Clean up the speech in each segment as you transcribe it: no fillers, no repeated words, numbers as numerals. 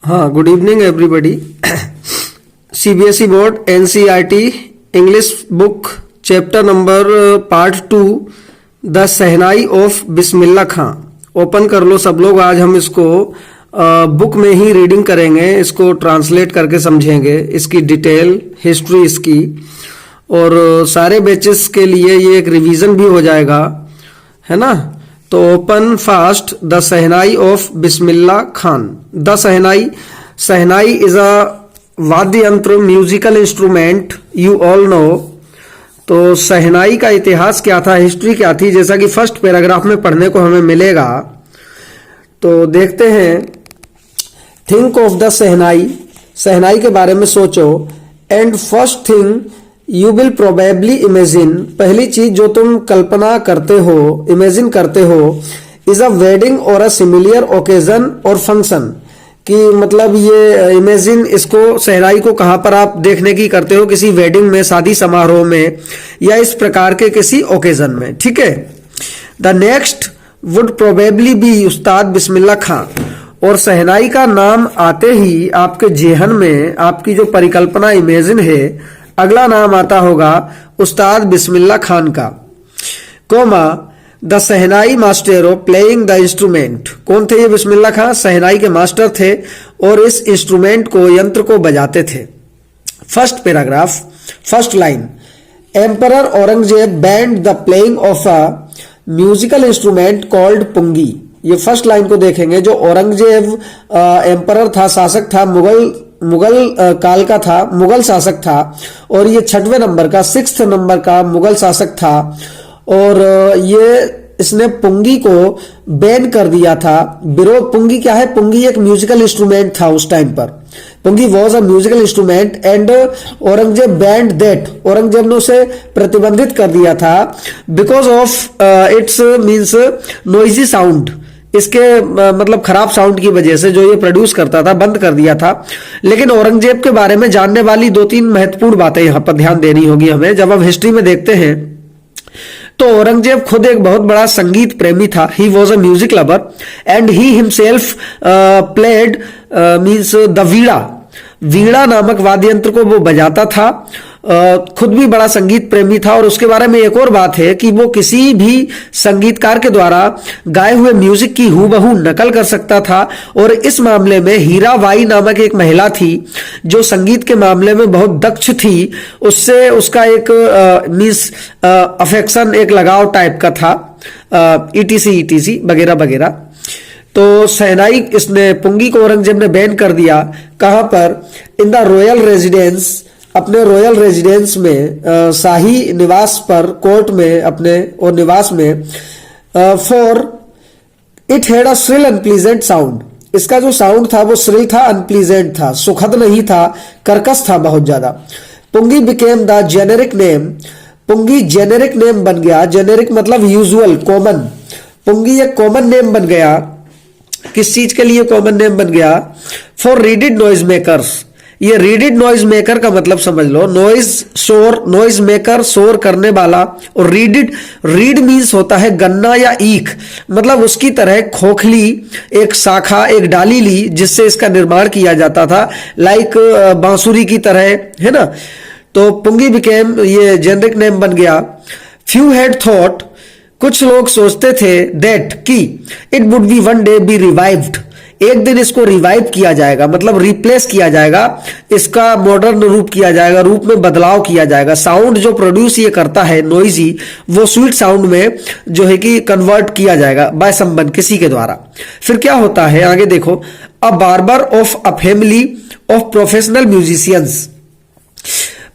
हाँ, good evening everybody. CBSE board NCERT English book chapter number part 2 the shehnai of Bismillah Khan. Open कर लो सब लोग। आज हम इसको बुक में ही रीडिंग करेंगे, इसको ट्रांसलेट करके समझेंगे, इसकी डिटेल हिस्ट्री इसकी, और सारे बैचेस के लिए ये एक रिवीजन भी हो जाएगा, है ना। तो open fast the shehnai of Bismillah Khan. The shehnai is a वाद्य यंत्र, musical instrument, you all know. तो शहनाई का इतिहास क्या था, हिस्ट्री क्या थी, जैसा कि फर्स्ट पैराग्राफ में पढ़ने को हमें मिलेगा। तो देखते हैं। थिंक ऑफ द शहनाई के बारे में सोचो। And first thing you will probably imagine, पहली चीज जो तुम कल्पना करते हो, इमेजिन करते हो, इज अ वेडिंग और अ सिमिलियर ओकेजन और फंक्शन। कि मतलब ये इमेजिन, इसको शहनाई को कहां पर आप देखने की करते हो, किसी वेडिंग में, शादी समारोह में, या इस प्रकार के किसी ओकेजन में, ठीक है। The next would probably be उस्ताद बिस्मिल्लाह खां। और शहनाई का नाम आते ही आपके जेहन में, आपकी जो परिकल्पना इमेजिन है, अगला नाम आता होगा उस्ताद बिस्मिल्लाह खान का। Comma the shehnai master of playing the instrument. कौन थे ये बिस्मिल्लाह खान? शहनाई के मास्टर थे और इस इंस्ट्रूमेंट को, यंत्र को बजाते थे। First paragraph, first line, emperor Aurangzeb banned the playing of a musical instrument called pungi. ये फर्स्ट लाइन को देखेंगे। जो औरंगजेब एम्परर था, शासक था, मुगल काल का था, मुगल शासक था, और ये 6वें नंबर का, 6th नंबर का मुगल शासक था। और ये इसने पुंगी को बैन कर दिया था। विरोध, पुंगी क्या है? पुंगी एक म्यूजिकल इंस्ट्रूमेंट था उस टाइम पर। Pungi was a musical instrument and Aurangzeb banned that, Aurangzeb ने उसे प्रतिबंधित कर दिया था because of its means noisy sound. इसके मतलब खराब साउंड की वजह से जो ये प्रोड्यूस करता था, बंद कर दिया था। लेकिन औरंगजेब के बारे में जानने वाली 2-3 महत्वपूर्ण बातें यहां पर ध्यान देनी होगी हमें। जब हम हिस्ट्री में देखते हैं तो औरंगजेब खुद एक बहुत बड़ा संगीत प्रेमी था। He was a music lover and he himself played means the veena नामक वाद्य यंत्र को वो बजाता था। खुद भी बड़ा संगीत प्रेमी था। और उसके बारे में एक और बात है कि वो किसी भी संगीतकार के द्वारा गाए हुए म्यूजिक की हूबहू नकल कर सकता था। और इस मामले में हीराबाई नामक एक महिला थी जो संगीत के मामले में बहुत दक्ष थी। उससे उसका एक मीन्स अफेक्शन, एक लगाव टाइप का था, ईटीसी वगैरह वगैरह। तो शहनाई, इसने पुंगी को औरंगजेब ने बैन कर दिया। कहां पर? इन द रॉयल रेजिडेंस, अपने रॉयल रेजिडेंस में, शाही निवास पर, कोर्ट में अपने और निवास में। For it had a shrill unpleasant sound, इसका जो साउंड था वो श्रिल था, अनप्लीजेंट था, सुखद नहीं था, कर्कश था बहुत ज्यादा। Pungi became the generic name, pungi generic name बन गया। जेनेरिक मतलब यूजुअल, कॉमन। पुंगी एक कॉमन नेम बन गया। किस चीज के लिए कॉमन नेम बन गया? For readed noise makers. ये रीडेड नॉइज मेकर का मतलब समझ लो, नॉइज शोर, नॉइज मेकर शोर करने वाला। और रीड मीन्स होता है गन्ना या ईख, मतलब उसकी तरह खोखली एक शाखा, एक डाली ली जिससे इसका निर्माण किया जाता था, लाइक बांसुरी की तरह, है ना। तो पुंगी बिकेम, ये जेनरिक नेम बन गया। फ्यू हैड थॉट, कुछ लोग सोचते थे, दैट कि it would be one day B revived, एक दिन इसको रिवाइव किया जाएगा, मतलब रिप्लेस किया जाएगा, इसका मॉडर्न रूप किया जाएगा, रूप में बदलाव किया जाएगा। साउंड जो प्रोड्यूस ये करता है नॉइजी, वो स्वीट साउंड में जो है कि कन्वर्ट किया जाएगा बाय समवन, किसी के द्वारा। फिर क्या होता है आगे देखो। अ barber of a family of professional musicians,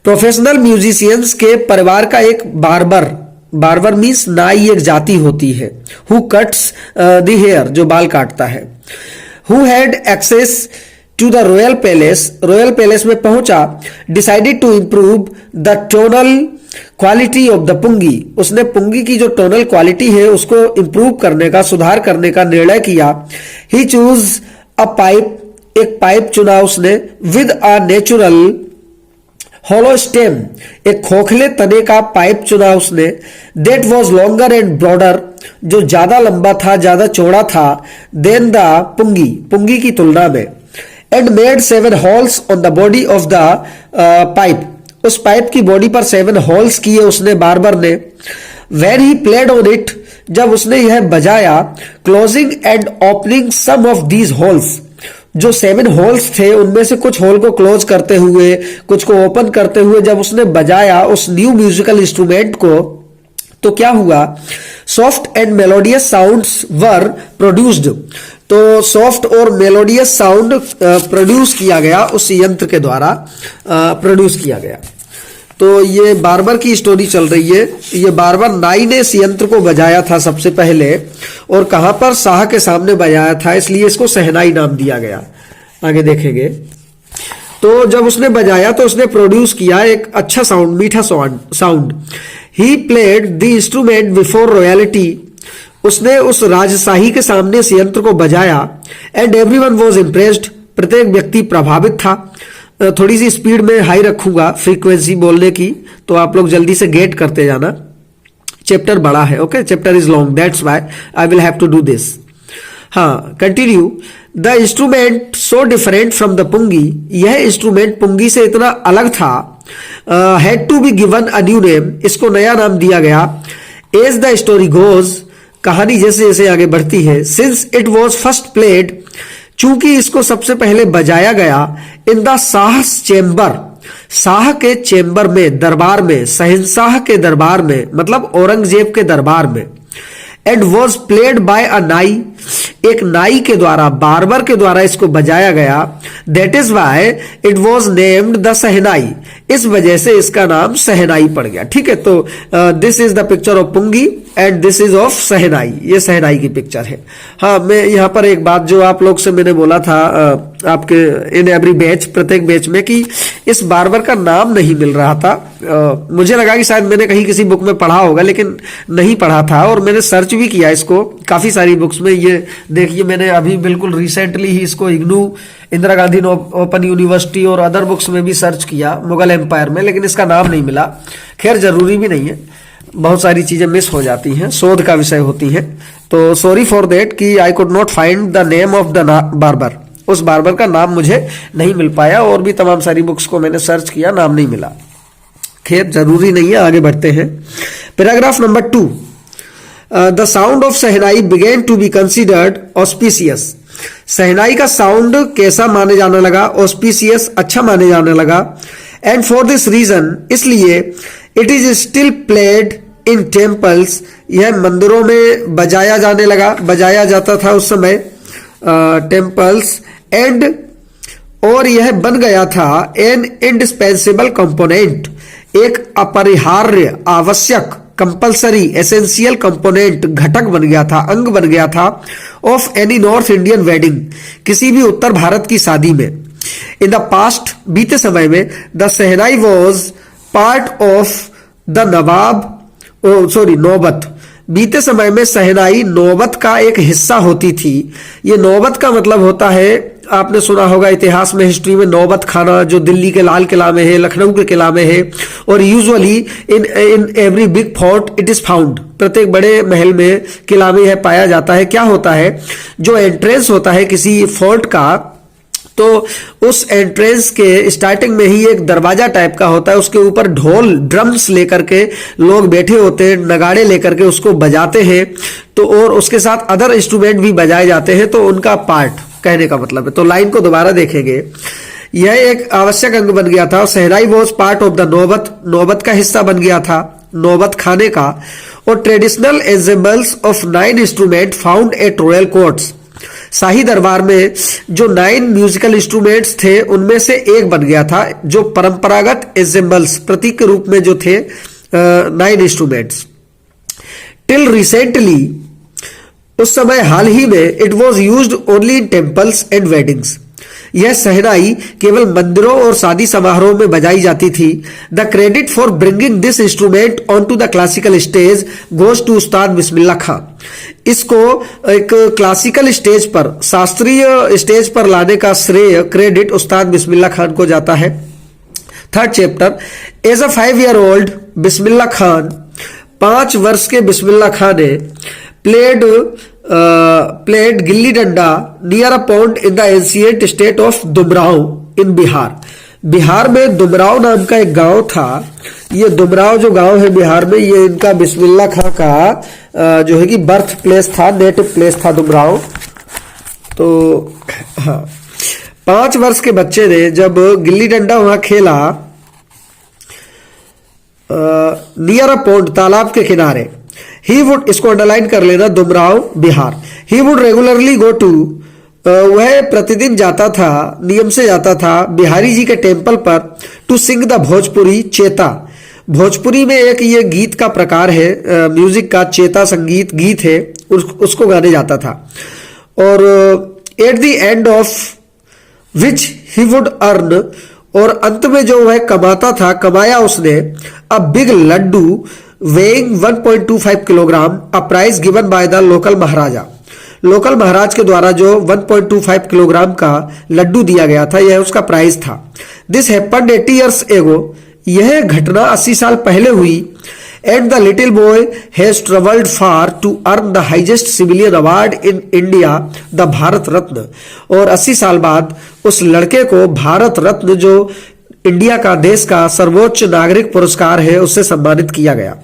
professional musicians के परिवार का एक बार्बर मीन्स नाई, एक जाति होती है। हु कट्स द हेयर, जो बाल काटता है। Who had access to the royal palace, royal palace में पहुंचा। Decided to improve the tonal quality of the पुंगी, उसने पुंगी की जो टोनल क्वालिटी है उसको इंप्रूव करने का, सुधार करने का निर्णय किया। He chose a pipe, एक पाइप चुना उसने। With a natural hollow stem, एक खोखले तने का पाइप चुना उसने। That was longer and broader, जो ज्यादा लंबा था, ज्यादा चौड़ा था। देन द पुंगी, पुंगी की तुलना में। And made 7 holes on the body of the pipe. उस पाइप की बॉडी पर 7 होल्स किए उसने बार्बर ने। When he played on it, जब उसने यह बजाया, closing and opening some of these holes, जो 7 होल्स थे उनमें से कुछ होल को क्लोज करते हुए, कुछ को ओपन करते हुए जब उसने बजाया उस न्यू म्यूजिकल इंस्ट्रूमेंट को, तो क्या हुआ? Soft and melodious sounds were produced. तो सॉफ्ट और मेलोडियस साउंड प्रोड्यूस किया गया, उस यंत्र के द्वारा प्रोड्यूस किया गया। तो ये बार्बर की स्टोरी चल रही है। ये बार्बर नाई ने इस यंत्र को बजाया था सबसे पहले, और कहां पर? शाह के सामने बजाया था, इसलिए इसको शहनाई नाम दिया गया। आगे देखेंगे। तो जब उसने बजाया तो उसने प्रोड्यूस किया एक अच्छा साउंड, मीठा sound. He played the instrument before royalty. उसने उस राजशाही के सामने इस यंत्र को बजाया। And everyone was impressed. प्रत्येक व्यक्ति प्रभावित था। थोड़ी सी स्पीड में हाई रखूंगा फ्रीक्वेंसी बोलने की, तो आप लोग जल्दी से गेट करते जाना। चैप्टर बड़ा है, okay, chapter is long, that's why I will have to do this. हाँ, continue. The instrument so different from the pungi. यह इंस्ट्रूमेंट पुंगी से इतना अलग था। Had to be given a new name. इसको नया नाम दिया गया। एज द स्टोरी गोज, कहानी जैसे जैसे आगे बढ़ती है, since it was first played, चूंकि इसको सबसे पहले बजाया गया in the Shah chamber, Shah के चेम्बर में, दरबार में, शहंशाह के दरबार में, मतलब औरंगजेब के दरबार में। एंड वॉज प्लेड बाय अ नाई, एक नाई के द्वारा, बार्बर के द्वारा इसको बजाया गया। That is why it was named the shehnai. इस वजह से इसका नाम शहनाई पड़ गया। ठीक है, तो this is the picture of pungi and this is of shehnai. ये शहनाई की पिक्चर है। हाँ, मैं यहाँ पर एक बात जो आप लोग से मैंने बोला था आपके इन एवरी बैच, प्रत्येक बैच में, कि इस बार्बर का नाम नहीं मिल रहा था। मुझे लगा कि शायद मैंने कहीं किसी बुक में पढ़ा होगा, लेकिन नहीं पढ़ा था, और मैंने सर्च भी किया इसको काफी सारी बुक्स में। ये देखिए, मैंने अभी बिल्कुल रिसेंटली ही इसको इग्नू, इंदिरा गांधी ओपन यूनिवर्सिटी और अदर बुक्स में भी सर्च किया मुगल एम्पायर में, लेकिन इसका नाम नहीं मिला। खैर, जरूरी भी नहीं है, बहुत सारी चीजें मिस हो जाती हैं, शोध का विषय होती हैं। तो सॉरी फॉर दैट कि I could not find the name of the barber. उस बार्बर का नाम मुझे नहीं मिल पाया, और भी तमाम सारी बुक्स को मैंने सर्च किया, नाम नहीं मिला। खैर, जरूरी नहीं है, आगे बढ़ते हैं। Paragraph number 2। The sound of shehnai began to be considered auspicious. Shehnai का साउंड कैसा माने जाने लगा? ऑस्पिशियस, अच्छा माने जाने लगा। एंड फॉर दिस रीजन, इसलिए, it is still played in temples, यह मंदिरों में बजाया जाने लगा, बजाया जाता था उस समय, टेम्पल्स। एंड, और यह बन गया था एन इंडिस्पेंसिबल कंपोनेंट, एक अपरिहार्य, आवश्यक, कंपल्सरी, एसेंशियल कंपोनेंट, घटक बन गया था, अंग बन गया था, of any north Indian wedding, किसी भी उत्तर भारत की शादी में। इन द पास्ट, बीते समय में, the shehnai was part of the नौबत। बीते समय में शहनाई नौबत का एक हिस्सा होती थी। ये नौबत का मतलब होता है, आपने सुना होगा इतिहास में, हिस्ट्री में, नौबत खाना, जो दिल्ली के लाल किला में है, लखनऊ के किला में है, और usually in every big fort it is found. प्रत्येक बड़े महल में, किला में यह पाया जाता है। क्या होता है? जो एंट्रेंस होता है किसी फोर्ट का, तो उस एंट्रेंस के स्टार्टिंग में ही एक दरवाजा टाइप का होता है, उसके ऊपर ढोल, ड्रम्स लेकर के लोग बैठे होते हैं, नगाड़े लेकर के उसको बजाते हैं, तो और उसके साथ अदर इंस्ट्रूमेंट भी बजाए जाते हैं, तो उनका पार्ट कहने का मतलब है। तो लाइन को दोबारा देखेंगे। यह एक आवश्यक अंग बन गया था। शहनाई वॉज पार्ट ऑफ द नौबत, नौबत का हिस्सा बन गया था, नौबत खाने का। और traditional ensembles of 9 instrument found at royal courts, शाही दरबार में जो 9 म्यूजिकल इंस्ट्रूमेंट्स थे उनमें से एक बन गया था, जो परंपरागत एंसेम्बल्स, प्रतीक के रूप में जो थे 9 इंस्ट्रूमेंट्स। टिल रिसेंटली, उस समय हाल ही में, it was used only in temples and weddings, यह शहनाई केवल मंदिरों और शादी समारोह में बजाई जाती थी। The credit for bringing this instrument on to the classical stage goes to Ustad Bismillah खां। इसको एक क्लासिकल स्टेज पर, शास्त्रीय स्टेज पर लाने का श्रेय, क्रेडिट उस्ताद बिस्मिल्लाह खान को जाता है। 3rd chapter. As a 5 year old Bismillah Khan, 5 वर्ष के बिस्मिल्लाह खान ने played gilli danda near a pond in the ancient state of Dumraon in Bihar. Bihar में दुमराव नाम का एक गांव था। ये दुमराव जो गांव है बिहार में, ये इनका बिस्मिल्लाह खां का जो है कि बर्थ प्लेस था, नेटिव प्लेस था दुमराव। तो हाँ, 5 वर्ष के बच्चे ने जब गिल्ली डंडा वहां खेला नियर अ पॉन्ड, तालाब के किनारे, ही वुड, इसको अंडरलाइन कर लेना, Dumraon Bihar. He would regularly go to, वह प्रतिदिन जाता था, नियम से जाता था बिहारी जी के टेम्पल पर, टू सिंग द भोजपुरी चेता। भोजपुरी में एक ये गीत का प्रकार है, म्यूजिक का, चेता संगीत गीत है, उसको गाने जाता था। और at the end of which he would earn, और अंत में जो वह कमाता था, कमाया उसने, a big laddu weighing 1.25 kilogram, a prize given by the local maharaja. Local maharaja के द्वारा जो 1.25 किलोग्राम का लड्डू दिया गया था, यह उसका प्राइस था। दिस हैपेंड 80 ईयर्स एगो, यह घटना 80 साल पहले हुई। And the little boy has travelled far to earn the highest civilian award in India, the Bharat Ratna. और 80 साल बाद उस लड़के को भारत रत्न, जो इंडिया का, देश का सर्वोच्च नागरिक पुरस्कार है, उससे सम्मानित किया गया।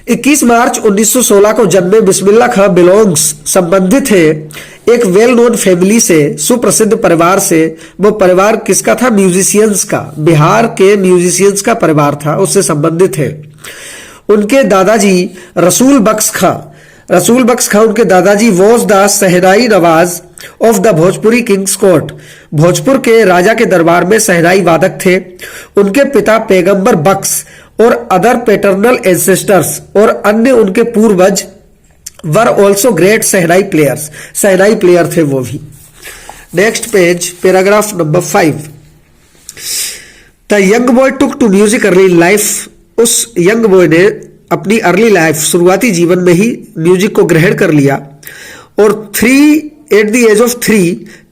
21 मार्च 1916 को जन्मे बिस्मिल्लाह खां बिलोंग्स, संबंधित है एक वेल नोन फैमिली से, सुप्रसिद्ध परिवार से। वो परिवार किसका था? म्यूजिशियंस का, बिहार के म्यूजिशियंस का परिवार था, उससे संबंधित है। उनके दादाजी रसूल बख्श खां, रसूल बख्श खां उनके दादाजी was the shehnai Nawaz of the Bhojpuri Kings court, Bhojpur के राजा के दरबार में सहनाई वादक थे। उनके पिता पैगंबर बख्श और अदर पेटर्नल एंसेस्टर्स, और अन्य उनके पूर्वज, were also great shehnai players, shehnai player थे वो भी। Next page, paragraph number 5। The young boy took to music early life, उस यंग बॉय ने अपनी अर्ली लाइफ, शुरुआती जीवन में ही म्यूजिक को ग्रहण कर लिया। और एट द एज ऑफ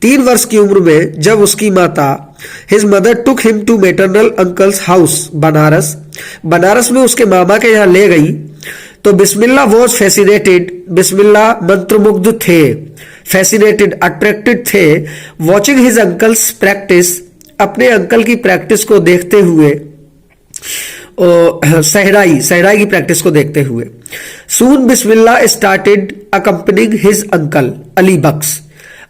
3 वर्ष की उम्र में, जब उसकी माता, his mother took him to maternal uncle's house, Banaras, Banaras में उसके मामा के यहाँ ले गई, तो बिस्मिल्लाह वॉज फैसिनेटेड, बिस्मिल्लाह मंत्रमुग्ध थे, फैसिनेटेड, अट्रैक्टेड थे, वॉचिंग हिज अंकल्स प्रैक्टिस, अपने अंकल की प्रैक्टिस को देखते हुए, सहराई की प्रैक्टिस को देखते हुए। Soon Bismillah started accompanying his uncle Ali Bakhsh,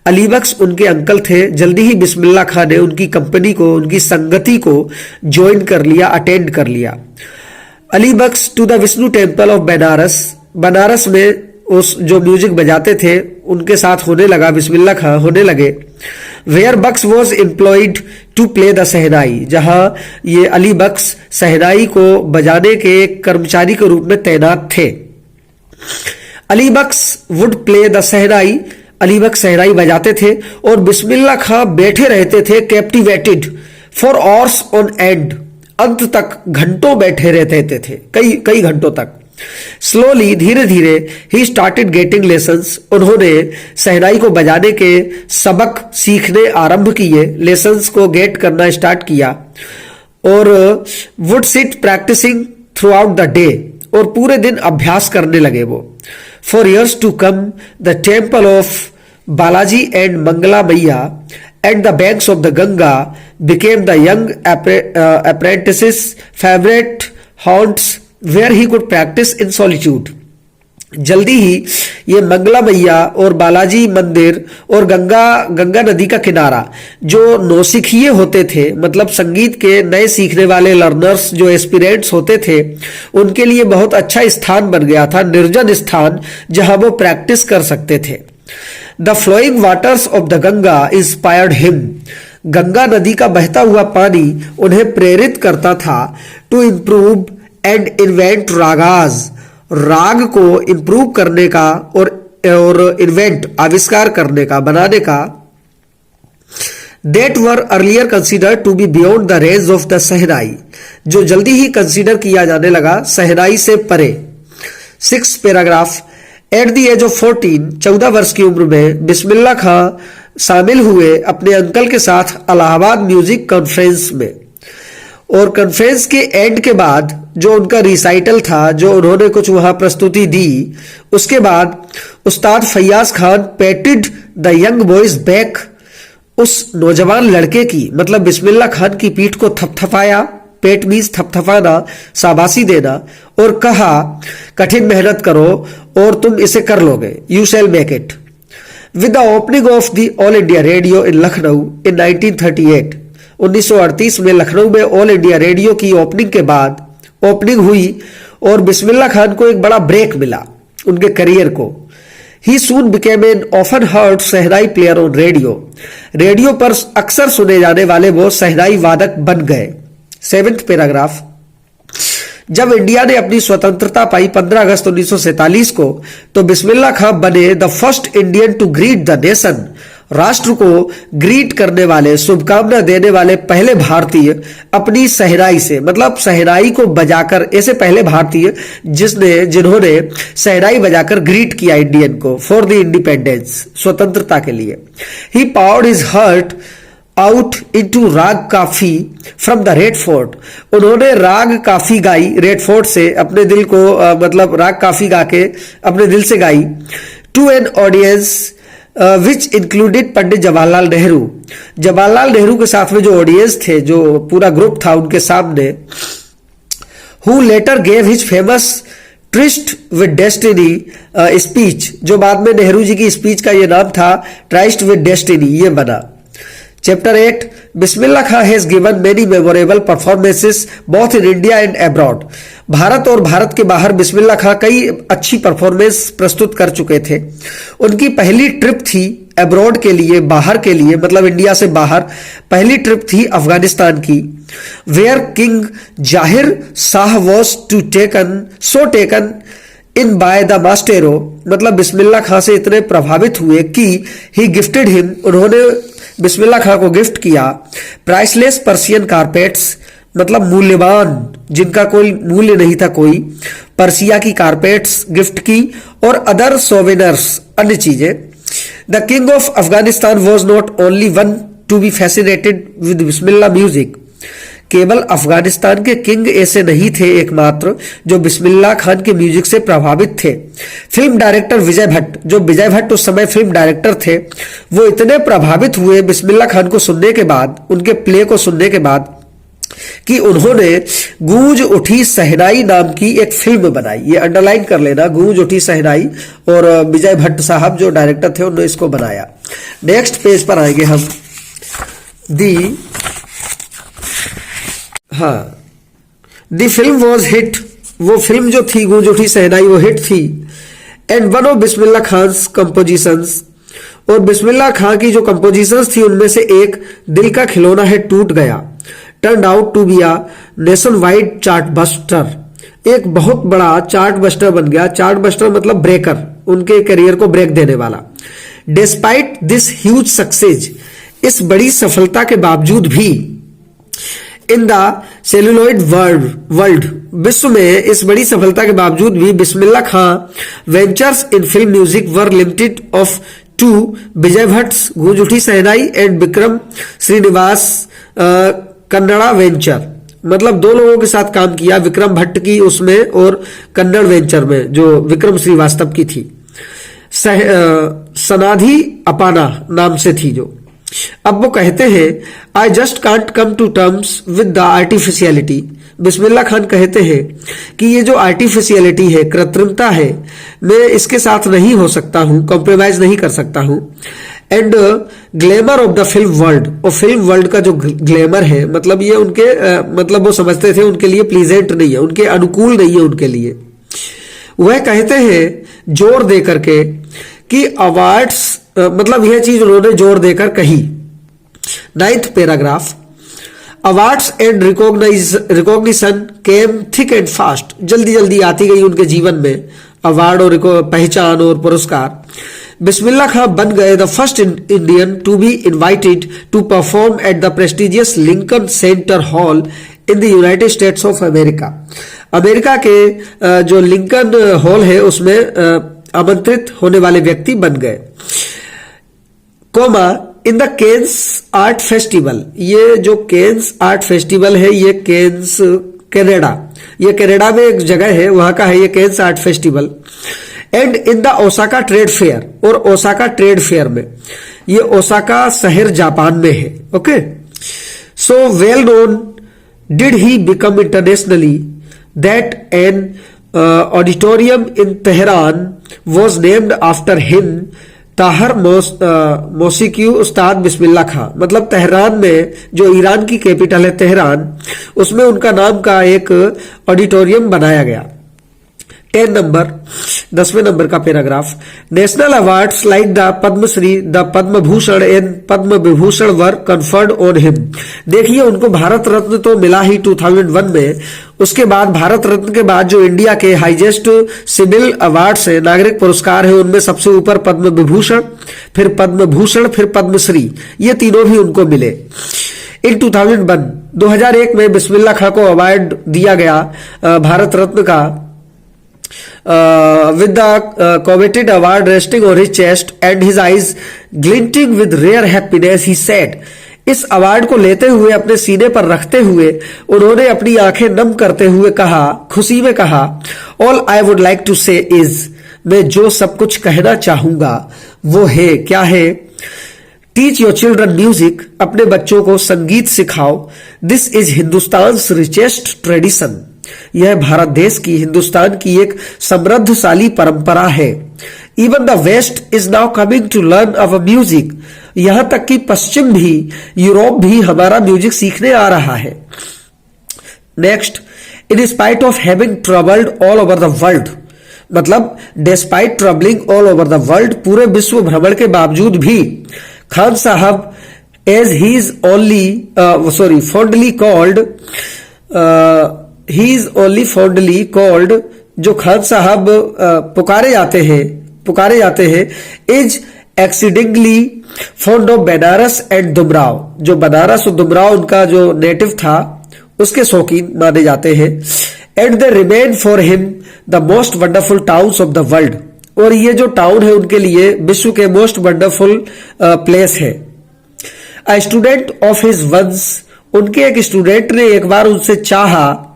Ali Bakhsh उनके अंकल थे। जल्दी ही बिस्मिल्लाह खां ने उनकी कंपनी को, उनकी संगति को ज्वाइन कर लिया, अटेंड कर लिया। Ali Bakhsh to the Vishnu temple of Banaras, Banaras में उस जो म्यूजिक बजाते थे उनके साथ होने लगा, बिस्मिल्लाह खां होने लगे। Where Bakhsh was employed to play the shehnai, जहां ये अली बख्श सहनाई को बजाने के कर्मचारी के रूप में तैनात थे। अली बख्श वुड प्ले द सहनाई, अली बख्श सहनाई बजाते थे और बिस्मिल्लाह खां बैठे रहते थे, captivated for hours on and, अंत तक घंटों बैठे रहते थे, कई घंटों तक। स्लोली, धीरे धीरे, ही स्टार्टेड गेटिंग लेसन्स, उन्होंने सहनाई को बजाने के सबक सीखने आरंभ किए, लेसन्स को गेट करना स्टार्ट किया। और would sit practising throughout the day, और पूरे दिन अभ्यास करने लगे वो। For years to come the temple of Balaji and Mangala Maiya at the banks of the Ganga became the young apprentice's favourite haunts where he could practise in solitude. जल्दी ही ये मंगला मैया और बालाजी मंदिर और गंगा नदी का किनारा, जो नौसिखिए होते थे, मतलब संगीत के नए सीखने वाले लर्नर्स, जो एस्पिरेंट्स होते थे, उनके लिए बहुत अच्छा स्थान बन गया था, निर्जन स्थान जहां वो प्रैक्टिस कर सकते थे। The flowing waters of the Ganga inspired him, Ganga नदी का बहता हुआ पानी उन्हें प्रेरित करता था। To improve and invent ragas, राग को इंप्रूव करने का और इन्वेंट, आविष्कार करने का, बनाने का। That were earlier considered to be beyond the range of the सहनाई, जो जल्दी ही कंसीडर किया जाने लगा सहनाई से परे। 6 paragraph. At the age of 14 वर्ष की उम्र में बिस्मिल्लाह खां शामिल हुए अपने अंकल के साथ इलाहाबाद म्यूजिक कॉन्फ्रेंस में। और कॉन्फ्रेंस के एंड के बाद जो उनका रिसाइटल था, जो उन्होंने कुछ वहां प्रस्तुति दी, उसके बाद उस्ताद Faiyaz Khan पैटेड the young boys back, उस नौजवान लड़के की मतलब बिस्मिल्लाह खान की पीठ को थपथपाया, पेट मींस थपथपाना, शाबाशी देना, और कहा कठिन मेहनत करो और तुम इसे कर लोगे, you shall make it. With the opening of the All India Radio in Lucknow in 1938, 1938 में लखनऊ में ऑल इंडिया रेडियो की ओपनिंग हुई और बिस्मिल्लाह खान को एक बड़ा ब्रेक मिला उनके करियर को। He soon became an often heard shehnai player on radio, radio पर अक्सर सुने जाने वाले वो शहनाई वादक बन गए। 7th पैराग्राफ, जब इंडिया ने अपनी स्वतंत्रता पाई 15 अगस्त 1947 को, तो बिस्मिल्लाह खान बने the first Indian to greet the nation, राष्ट्र को ग्रीट करने वाले, शुभकामना देने वाले पहले भारतीय अपनी शहनाई से, मतलब शहनाई को बजाकर, ऐसे पहले भारतीय जिन्होंने शहनाई बजाकर ग्रीट किया इंडियन को फॉर द इंडिपेंडेंस, स्वतंत्रता के लिए। He poured his heart out into Raag Kafi from the red fort, उन्होंने राग काफी गाई रेड फोर्ट से, अपने दिल को मतलब राग काफी गा के अपने दिल से गाई। To an audience which included Pandit Jawaharlal Nehru, Jawaharlal Nehru के साथ में जो ऑडियंस थे, जो पूरा ग्रुप था उनके सामने, who letter gave his famous tourist with destiny speech, जो बाद में नेहरू जी की स्पीच का ये नाम था, ट्राइस्ट विद डेस्टिनी, ये बना। Chapter 8, Bismillah Khan has given many memorable performances both in India and abroad, Bharat और भारत के बाहर बिस्मिल्लाह खान कई अच्छी परफॉर्मेंस प्रस्तुत कर चुके थे। उनकी पहली ट्रिप थी अब्रॉड के लिए, बाहर के लिए, मतलब इंडिया से बाहर पहली ट्रिप थी अफगानिस्तान की। Where king Zahir Shah was to taken in by the maestro, मतलब बिस्मिल्लाह खान से इतने प्रभावित हुए कि ही गिफ्टेड हिम, उन्होंने बिस्मिल्लाह खान को गिफ्ट किया प्राइसलेस पर्शियन कारपेट्स, मतलब मूल्यवान, जिनका कोई मूल्य नहीं था कोई, पर्सिया की कारपेट्स गिफ्ट की, और अदर सोवेनर्स, अन्य चीजें। The king of Afghanistan was not only one to be fascinated with Bismillah music, केवल अफगानिस्तान के किंग ऐसे नहीं थे एकमात्र जो बिस्मिल्लाह खान के म्यूजिक से प्रभावित थे। फिल्म डायरेक्टर विजय भट्ट, जो विजय भट्ट उस समय फिल्म डायरेक्टर थे, वो इतने प्रभावित हुए बिस्मिल्लाह खान को सुनने के बाद, उनके प्ले को सुनने के बाद, कि उन्होंने गूंज उठी सहनाई नाम की एक फिल्म बनाई। ये अंडरलाइन कर लेना, गूंज उठी सहनाई, और विजय भट्ट साहब जो डायरेक्टर थे उन्होंने इसको बनाया। नेक्स्ट पेज पर आएंगे हम। दी फिल्म वॉज हिट, वो फिल्म जो थी गूंज उठी सहनाई वो हिट थी। And one of Bismillah Khan's compositions, और बिस्मिल्लाह खान की जो कंपोजिशंस थी उनमें से एक दिल का खिलौना है टूट गया, turn out to be a nation wide chart buster, एक बहुत बड़ा चार्ट बस्टर बन गया। चार्ट बस्टर मतलब ब्रेकर, उनके करियर को ब्रेक देने वाला। डिस्पाइट दिस ह्यूज सक्सेस, इस बड़ी सफलता के बावजूद भी, इन द सेलुलॉइड वर्ल्ड, विश्व में इस बड़ी सफलता के बावजूद भी Bismillah Khan ventures in film music were limited of two Vijay Bhatt's Goonj Uthi Shehnai and Vikram Srinivas Kannada venture, मतलब दो लोगों के साथ काम किया, विक्रम भट्ट की उसमें और कन्नड़ वेंचर में जो विक्रम श्रीवास्तव की थी। सनाधि अपाना नाम से थी जो। अब वो कहते हैं I just can't come to terms with the artificiality, Bismillah Khan कहते हैं कि ये जो आर्टिफिशियलिटी है, कृत्रिमता है, मैं इसके साथ नहीं हो सकता हूं, कॉम्प्रोमाइज नहीं कर सकता हूं। And glamour of the film world, और फिल्म वर्ल्ड का जो ग्लैमर है, मतलब ये उनके मतलब वो समझते थे उनके लिए प्लीजेंट नहीं है, उनके अनुकूल नहीं है उनके लिए। वह कहते हैं जोर दे करके कि अवार्ड्स, मतलब यह चीज उन्होंने जोर देकर कही। 9th paragraph, awards and recognition came thick and fast, जल्दी जल्दी आती गई उनके जीवन में अवार्ड और पहचान और पुरस्कार। बिस्मिल्लाह खान बन गए the first Indian to be invited to perform at the prestigious Lincoln Center hall in the United States of America, America के जो लिंकन हॉल है उसमें आमंत्रित होने वाले व्यक्ति बन गए। Comma in the Cannes art festival, ये जो केन्स आर्ट फेस्टिवल है ये केन्स कनाडा, ये कनाडा में एक जगह है वहां का है ये Cannes art festival. And in the Osaka trade fair, और ओसाका ट्रेड फेयर में, ये ओसाका शहर जापान में है। Okay, so well known did he become internationally that an auditorium in Tehran was named after him, Tahar Mausiqui Ustad Bismillah खां। मतलब Tehran में, जो Iran की कैपिटल है तेहरान, उसमें उनका नाम का एक ऑडिटोरियम बनाया गया। 10 नंबर, 10वें नंबर का paragraph, national awards like the Padmashri, the Padma Bhushan and Padma Vibhushan were conferred on him. देखिए उनको भारत रत्न तो मिला ही 2001 में, उसके बाद भारत रत्न के बाद जो इंडिया के हाईएस्ट सिविल अवार्ड्स है, नागरिक पुरस्कार है, उनमें सबसे ऊपर पद्म विभूषण, फिर पद्म भूषण, फिर पद्मश्री, ये तीनों भी उनको मिले। इन 2001 में बिस्मिल्लाह खां को अवार्ड दिया गया भारत रत्न का, with the coveted award resting on his chest and his eyes glinting with rare happiness, he said, इस अवार्ड को लेते हुए अपने सीने पर रखते हुए उन्होंने अपनी आंखें नम करते हुए कहा, खुशी में कहा, all I would like to say is, मैं जो सब कुछ कहना चाहूंगा वो है, क्या है, टीच योर चिल्ड्रन म्यूजिक, अपने बच्चों को संगीत सिखाओ, दिस इज हिंदुस्तान्स रिचेस्ट ट्रेडिशन, यह भारत देश की, हिंदुस्तान की एक समृद्धशाली परंपरा है। Even the west is now coming to learn our music, यहां तक कि पश्चिम भी, यूरोप भी हमारा म्यूजिक सीखने आ रहा है। Next, in spite of having troubled all over the world, मतलब despite troubling all over the world, पूरे विश्व भ्रमण के बावजूद भी Khan Sahab as he is only fondly called, he is only fondly called, जो खान साहब पुकारे जाते हैं, is exceedingly fond of Banaras and Dumraon, जो बनारस और दुमराव उनका जो नेटिव था उसके शौकीन माने जाते हैं। And they remain for him the most wonderful towns of the world, और ये जो टाउन है उनके लिए विश्व के मोस्ट वंडरफुल प्लेस है। A student of his once, उनके एक स्टूडेंट ने एक बार उनसे चाहा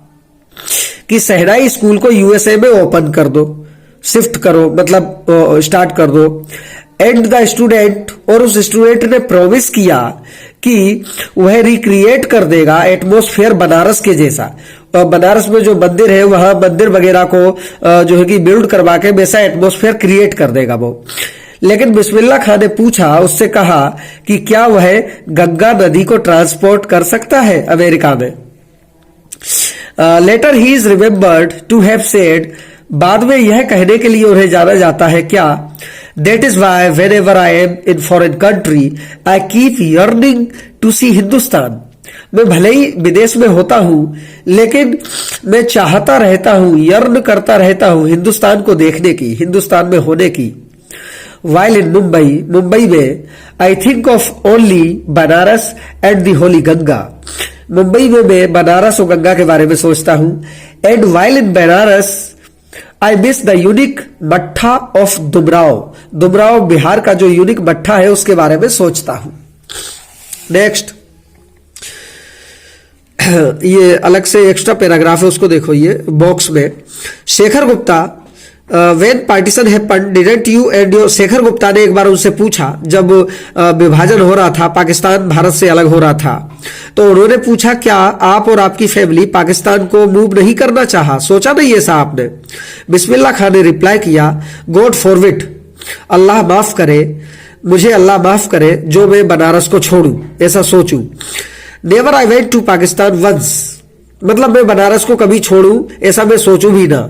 कि शहनाई स्कूल को यूएसए में ओपन कर दो, शिफ्ट करो, मतलब स्टार्ट कर दो। एंड द स्टूडेंट, और उस स्टूडेंट ने प्रॉमिस किया कि वह रिक्रिएट कर देगा एटमॉस्फेयर बनारस के जैसा, बनारस में जो मंदिर है वहां मंदिर वगैरह को जो है कि बिल्ड करवा के वैसा एटमॉस्फेयर क्रिएट कर देगा वो। लेकिन बिस्मिल्लाह खां ने पूछा, उससे कहा कि क्या वह गंगा नदी को ट्रांसपोर्ट कर सकता है अमेरिका में। Later he is remembered to have said, बाद में यह कहने के लिए उन्हें जाना जाता है क्या, that is why whenever I am in foreign country I keep yearning to see Hindustan, मैं भले ही विदेश में होता हूं लेकिन मैं चाहता रहता हूं, यर्न करता रहता हूं हिंदुस्तान को देखने की, हिंदुस्तान में होने की। वाइल इन मुंबई में I think of only Banaras and the Holi Ganga, Mumbai में मैं बनारस और गंगा के बारे में सोचता हूं। And while in Banaras I miss the unique मट्ठा ऑफ दुमराव, दुमराव बिहार का जो यूनिक मट्ठा है उसके बारे में सोचता हूं। नेक्स्ट, ये अलग से एक्स्ट्रा पैराग्राफ है, उसको देखो ये बॉक्स में। Shekhar Gupta, when partition happened didn't you and your, Shekhar Gupta ने एक बार उनसे पूछा, जब विभाजन हो रहा था, पाकिस्तान भारत से अलग हो रहा था, तो उन्होंने पूछा क्या आप और आपकी फैमिली पाकिस्तान को मूव नहीं करना चाहा, सोचा नहीं ऐसा आपने। बिस्मिल्लाह खान ने रिप्लाई किया, गॉड फॉरविड, अल्लाह माफ करे, मुझे अल्लाह माफ करे जो मैं बनारस को छोड़ू, ऐसा सोचूं। Never I went to Pakistan once, मतलब मैं बनारस को कभी छोड़ू ऐसा मैं सोचूं भी ना।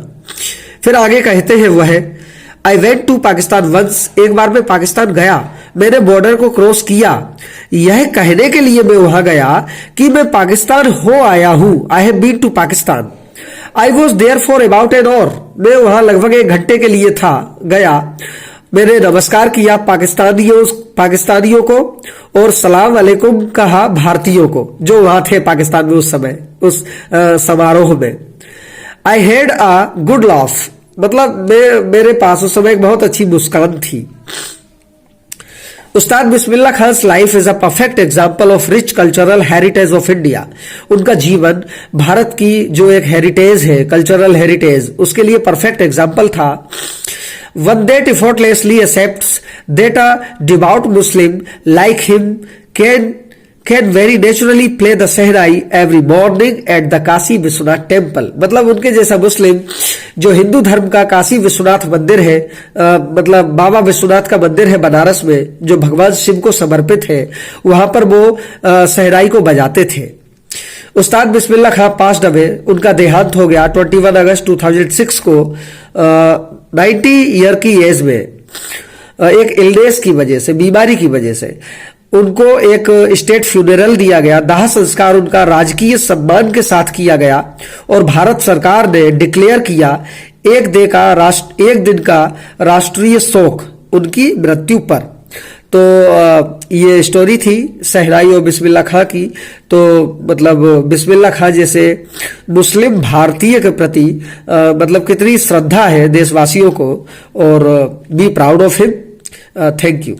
फिर आगे कहते हैं वह, I went to Pakistan once, एक बार मैं पाकिस्तान गया, मैंने बॉर्डर को क्रॉस किया, यह कहने के लिए मैं वहां गया कि मैं पाकिस्तान हो आया हूं, I have been to Pakistan. I was there for about an hour, मैं वहां लगभग 1 घंटे के लिए था, गया, मैंने नमस्कार किया पाकिस्तानियों को और सलाम वालेकुम कहा भारतीयों को जो वहां थे पाकिस्तान में उस समय, उस समारोह में। I had a good laugh, मतलब मेरे पास उस समय एक बहुत अच्छी मुस्कान थी। Ustad Bismillah Khan's life is a perfect example of rich cultural heritage of India. उनका जीवन भारत की जो एक हेरिटेज है, कल्चरल हेरिटेज, उसके लिए परफेक्ट एग्जाम्पल था। One that effortlessly accepts that a devout Muslim like him can very naturally play the Sehnai every morning at the Kashi Vishwanath temple. मतलब उनके जैसा मुस्लिम जो हिंदू धर्म का काशी विश्वनाथ मंदिर है, मतलब बाबा विश्वनाथ का मंदिर है बनारस में, जो भगवान शिव को समर्पित है, वहां पर वो सहनाई को बजाते थे। उस्ताद बिस्मिल्लाह खां पास्ड अवे, उनका देहांत हो गया 21 अगस्त 2006 को 90 ईयर की एज में। एक इलनेस की वजह से, बीमारी की वजह से उनको एक स्टेट फ्यूनरल दिया गया। दाह संस्कार उनका राजकीय सम्मान के साथ किया गया और भारत सरकार ने डिक्लेयर किया एक दिन का राष्ट्रीय शोक उनकी मृत्यु पर। तो ये स्टोरी थी सहनाई और बिस्मिल्लाह खां की। तो मतलब बिस्मिल्लाह खां जैसे मुस्लिम भारतीय के प्रति मतलब कितनी श्रद्धा है देशवासियों को, और be proud of him. Thank you.